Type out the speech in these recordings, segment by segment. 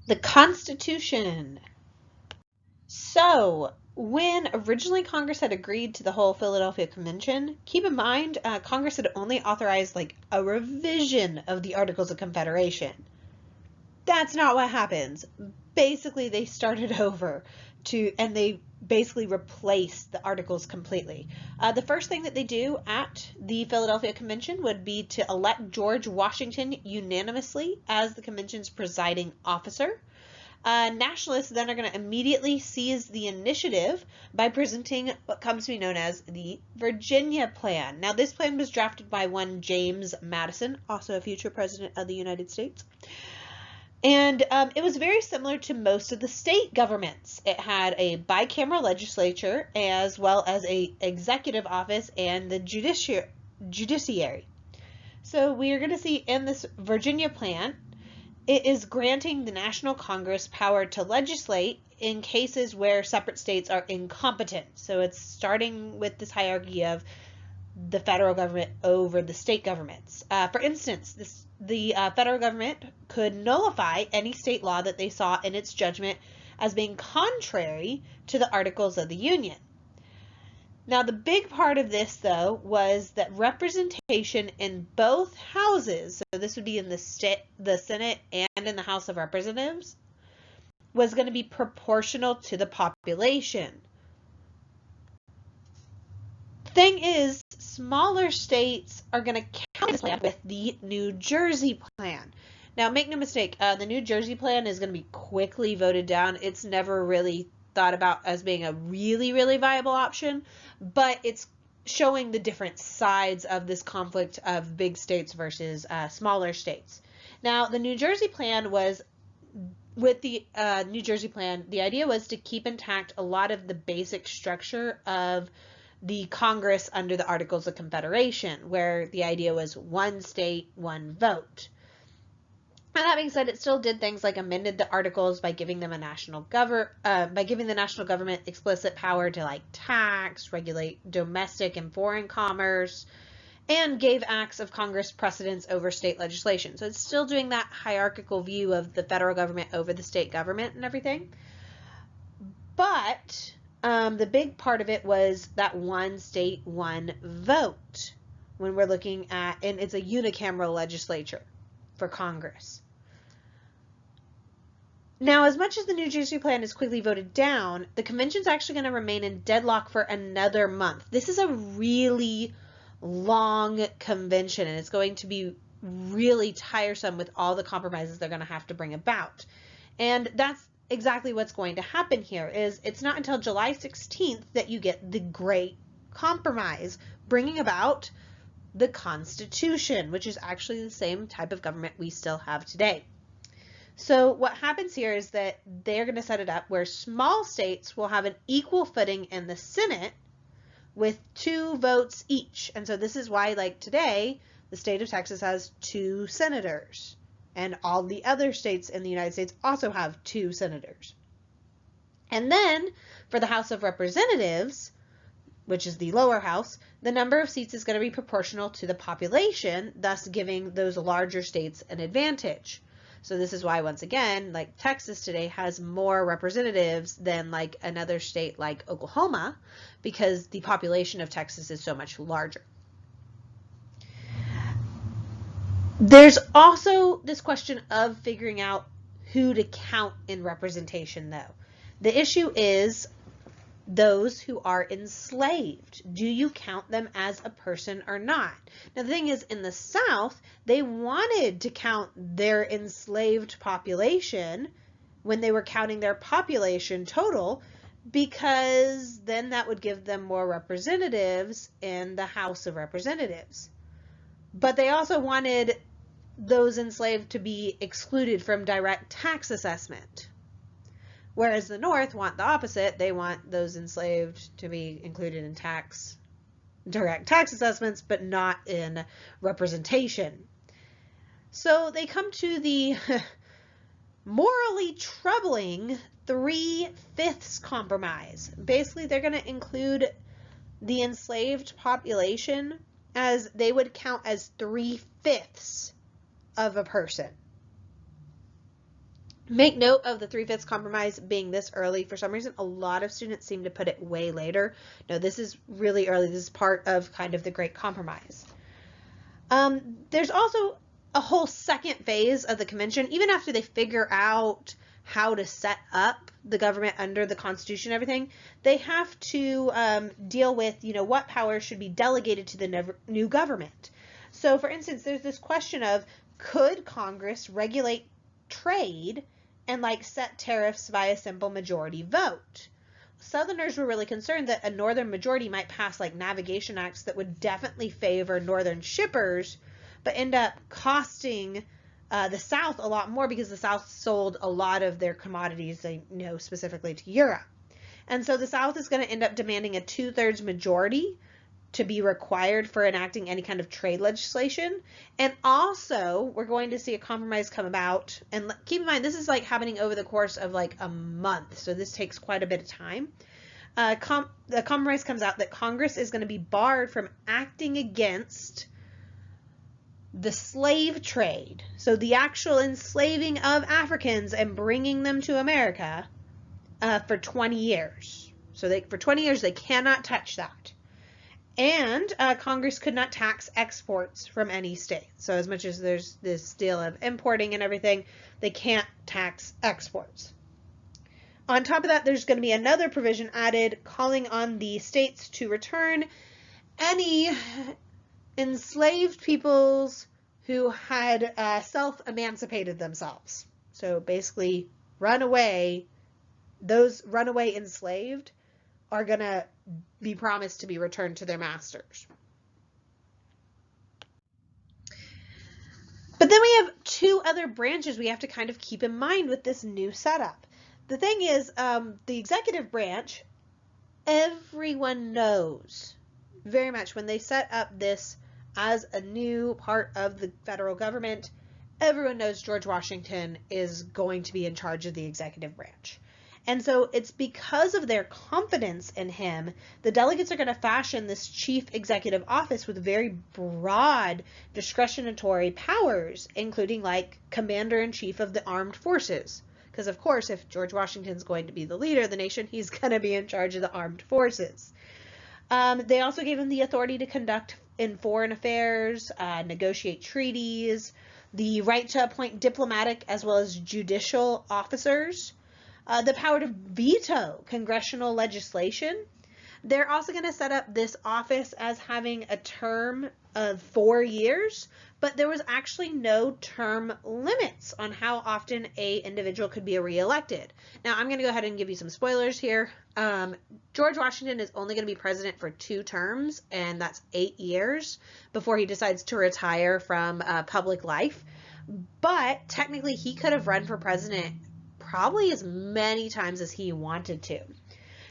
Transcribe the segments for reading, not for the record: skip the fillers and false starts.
The Constitution. So, when originally Congress had agreed to the whole Philadelphia Convention, keep in mind Congress had only authorized like a revision of the Articles of Confederation. That's not what happens. Basically, they started over and they basically replaced the articles completely. The first thing that they do at the Philadelphia Convention would be to elect George Washington unanimously as the convention's presiding officer. Nationalists then are going to immediately seize the initiative by presenting what comes to be known as the Virginia Plan. Now, this plan was drafted by one James Madison, also a future president of the United States. And it was very similar to most of the state governments. It had a bicameral legislature as well as a executive office and the judiciary. So we are going to see in this Virginia Plan, it is granting the National Congress power to legislate in cases where separate states are incompetent. So it's starting with this hierarchy of the federal government over the state governments. For instance, the federal government could nullify any state law that they saw in its judgment as being contrary to the Articles of the Union. Now, the big part of this, though, was that representation in both houses, so this would be in the Senate and in the House of Representatives, was going to be proportional to the population. Thing is, smaller states are going to count this plan with the New Jersey Plan. Now, make no mistake, the New Jersey Plan is going to be quickly voted down. It's never really thought about as being a really, really viable option, but it's showing the different sides of this conflict of big states versus smaller states. Now, the New Jersey Plan was, with the New Jersey Plan, the idea was to keep intact a lot of the basic structure of the Congress under the Articles of Confederation, where the idea was one state, one vote. And that being said, it still did things like amended the articles by giving them the national government explicit power to like tax, regulate domestic and foreign commerce, and gave acts of Congress precedence over state legislation. So it's still doing that hierarchical view of the federal government over the state government and everything. But the big part of it was that one state, one vote when we're looking at, and it's a unicameral legislature for Congress. Now, as much as the New Jersey Plan is quickly voted down, the convention's actually going to remain in deadlock for another month. This is a really long convention, and it's going to be really tiresome with all the compromises they're going to have to bring about. And that's exactly what's going to happen here. Is it's not until July 16th that you get the Great Compromise, bringing about the Constitution, which is actually the same type of government we still have today. So what happens here is that they're going to set it up where small states will have an equal footing in the Senate with 2 votes each. And so this is why, like today, the state of Texas has 2 senators, and all the other states in the United States also have 2 senators. And then for the House of Representatives, which is the lower house, the number of seats is going to be proportional to the population, thus giving those larger states an advantage. So this is why, once again, like Texas today has more representatives than like another state like Oklahoma, because the population of Texas is so much larger. There's also this question of figuring out who to count in representation, though. The issue is those who are enslaved. Do you count them as a person or not? Now, the thing is, in the South, they wanted to count their enslaved population when they were counting their population total, because then that would give them more representatives in the House of Representatives. But they also wanted those enslaved to be excluded from direct tax assessment. Whereas the North want the opposite. They want those enslaved to be included in direct tax assessments, but not in representation. So they come to the morally troubling 3/5 compromise. Basically, they're going to include the enslaved population as they would count as 3/5 of a person. Make note of the 3/5 compromise being this early. For some reason, a lot of students seem to put it way later. No, this is really early. This is part of kind of the Great Compromise. There's also a whole second phase of the convention, even after they figure out how to set up the government under the Constitution and everything, they have to deal with, what powers should be delegated to the new government. So, for instance, there's this question of, could Congress regulate trade and set tariffs by a simple majority vote? Southerners were really concerned that a northern majority might pass navigation acts that would definitely favor northern shippers, but end up costing the South a lot more because the South sold a lot of their commodities, specifically to Europe. And so the South is going to end up demanding a 2/3 majority to be required for enacting any kind of trade legislation. And also, we're going to see a compromise come about. And keep in mind, this is happening over the course of a month. So this takes quite a bit of time. The compromise comes out that Congress is going to be barred from acting against the slave trade. So the actual enslaving of Africans and bringing them to America for 20 years. So for 20 years, they cannot touch that. And Congress could not tax exports from any state. So as much as there's this deal of importing and everything, they can't tax exports. On top of that, there's going to be another provision added calling on the states to return any enslaved peoples who had self-emancipated themselves. So basically, those runaway enslaved are going to be promised to be returned to their masters. But then we have two other branches we have to kind of keep in mind with this new setup. The thing is, the executive branch, everyone knows very much when they set up this as a new part of the federal government, everyone knows George Washington is going to be in charge of the executive branch. And so it's because of their confidence in him, the delegates are going to fashion this chief executive office with very broad discretionary powers, including commander-in-chief of the armed forces. Because of course, if George Washington's going to be the leader of the nation, he's going to be in charge of the armed forces. They also gave him the authority to conduct in foreign affairs, negotiate treaties, the right to appoint diplomatic as well as judicial officers, the power to veto congressional legislation. They're also going to set up this office as having a term of 4 years, but there was actually no term limits on how often a individual could be reelected. Now, I'm going to go ahead and give you some spoilers here. George Washington is only going to be president for 2 terms, and that's 8 years before he decides to retire from public life. But technically, he could have run for president probably as many times as he wanted to.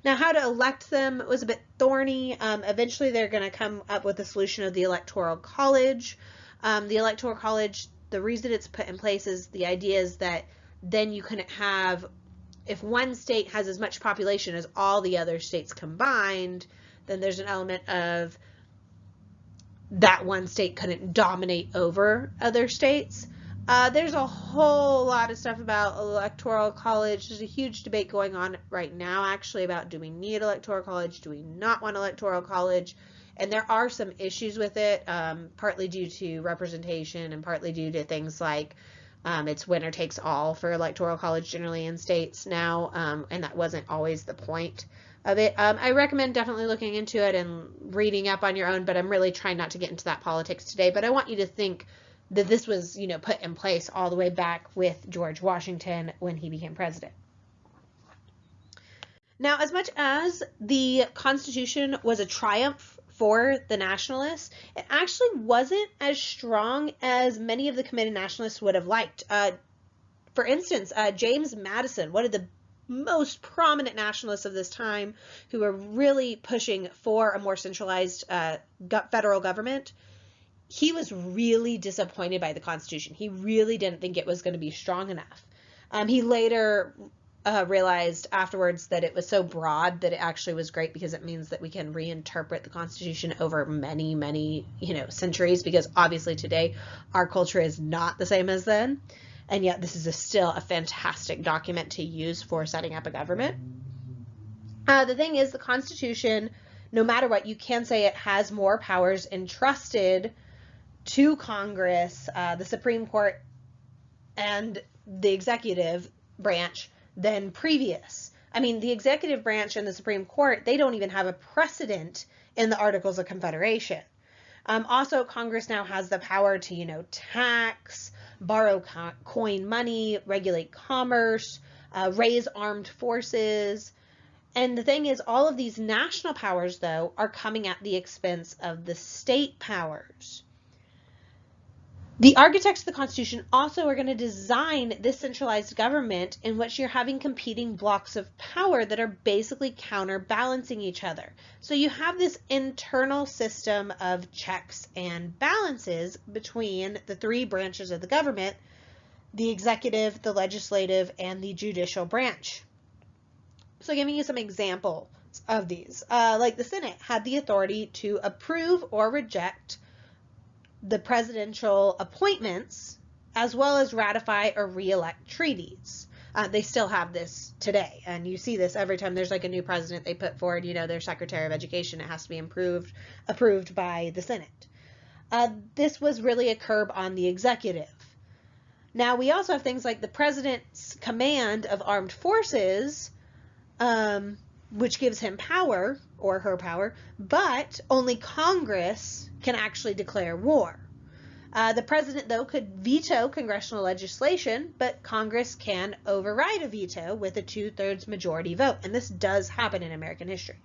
Now, how to elect them was a bit thorny. Eventually, they're going to come up with a solution of the Electoral College. The Electoral College, the reason it's put in place is the idea is that then you couldn't have, if one state has as much population as all the other states combined, then there's an element of that one state couldn't dominate over other states. There's a whole lot of stuff about Electoral College. There's a huge debate going on right now, actually, about do we need Electoral College? Do we not want Electoral College? And there are some issues with it, partly due to representation and partly due to things like it's winner takes all for Electoral College generally in states now, and that wasn't always the point of it. I recommend definitely looking into it and reading up on your own, but I'm really trying not to get into that politics today. But I want you to think that this was, put in place all the way back with George Washington when he became president. Now, as much as the Constitution was a triumph for the nationalists, it actually wasn't as strong as many of the committed nationalists would have liked. For instance, James Madison, one of the most prominent nationalists of this time, who were really pushing for a more centralized federal government, he was really disappointed by the Constitution. He really didn't think it was going to be strong enough. He later realized afterwards that it was so broad that it actually was great because it means that we can reinterpret the Constitution over many, many, centuries, because obviously today our culture is not the same as then. and yet this is still a fantastic document to use for setting up a government. The thing is, the Constitution, no matter what, you can say it has more powers entrusted to Congress, the Supreme Court, and the executive branch than previous. I mean, the executive branch and the Supreme Court, they don't even have a precedent in the Articles of Confederation. Also, Congress now has the power to, tax, borrow coin money, regulate commerce, raise armed forces. And the thing is, all of these national powers, though, are coming at the expense of the state powers. The architects of the Constitution also are going to design this centralized government in which you're having competing blocks of power that are basically counterbalancing each other. So you have this internal system of checks and balances between the three branches of the government: the executive, the legislative, and the judicial branch. So giving you some examples of these, like the Senate had the authority to approve or reject the presidential appointments, as well as ratify or re-elect treaties. They still have this today, and you see this every time there's like a new president they put forward, their Secretary of Education. It has to be approved by the Senate. This was really a curb on the executive. Now we also have things like the president's command of armed forces, which gives him power, or her power, but only Congress can actually declare war. The president, though, could veto congressional legislation, but Congress can override a veto with a 2/3 majority vote, and this does happen in American history.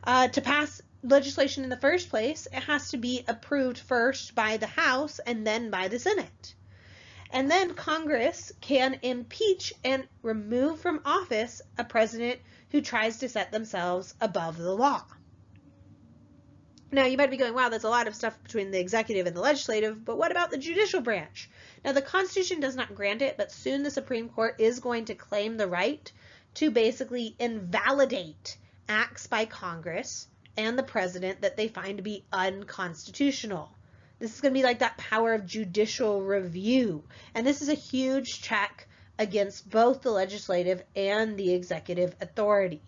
To pass legislation in the first place, it has to be approved first by the House and then by the Senate. And then Congress can impeach and remove from office a president who tries to set themselves above the law. Now, you might be going, wow, there's a lot of stuff between the executive and the legislative, but what about the judicial branch? Now, the Constitution does not grant it, but soon the Supreme Court is going to claim the right to basically invalidate acts by Congress and the president that they find to be unconstitutional. This is going to be like that power of judicial review, and this is a huge check against both the legislative and the executive authority.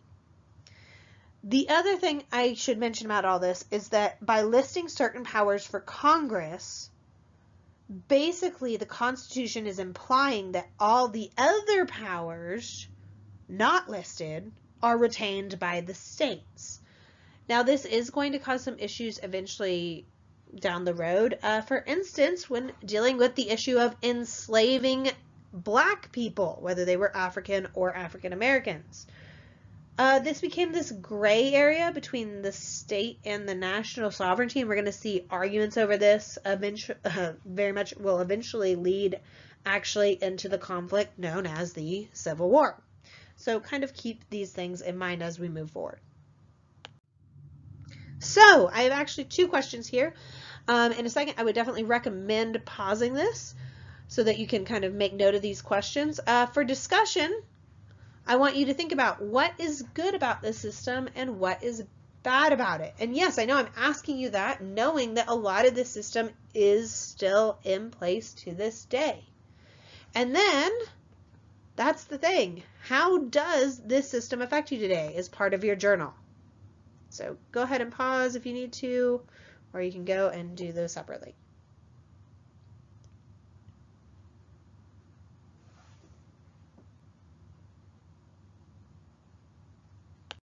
The other thing I should mention about all this is that by listing certain powers for Congress, basically the Constitution is implying that all the other powers not listed are retained by the states. Now, this is going to cause some issues eventually down the road. For instance, when dealing with the issue of enslaving Black people, whether they were African or African Americans. This became this gray area between the state and the national sovereignty, and we're going to see arguments over this very much will eventually lead actually into the conflict known as the Civil War. So kind of keep these things in mind as we move forward. So I have actually two questions here. In a second, I would definitely recommend pausing this so that you can kind of make note of these questions. For discussion, I want you to think about what is good about this system and what is bad about it. And yes, I know I'm asking you that, knowing that a lot of this system is still in place to this day. And then, that's the thing. How does this system affect you today as part of your journal? So go ahead and pause if you need to, or you can go and do those separately.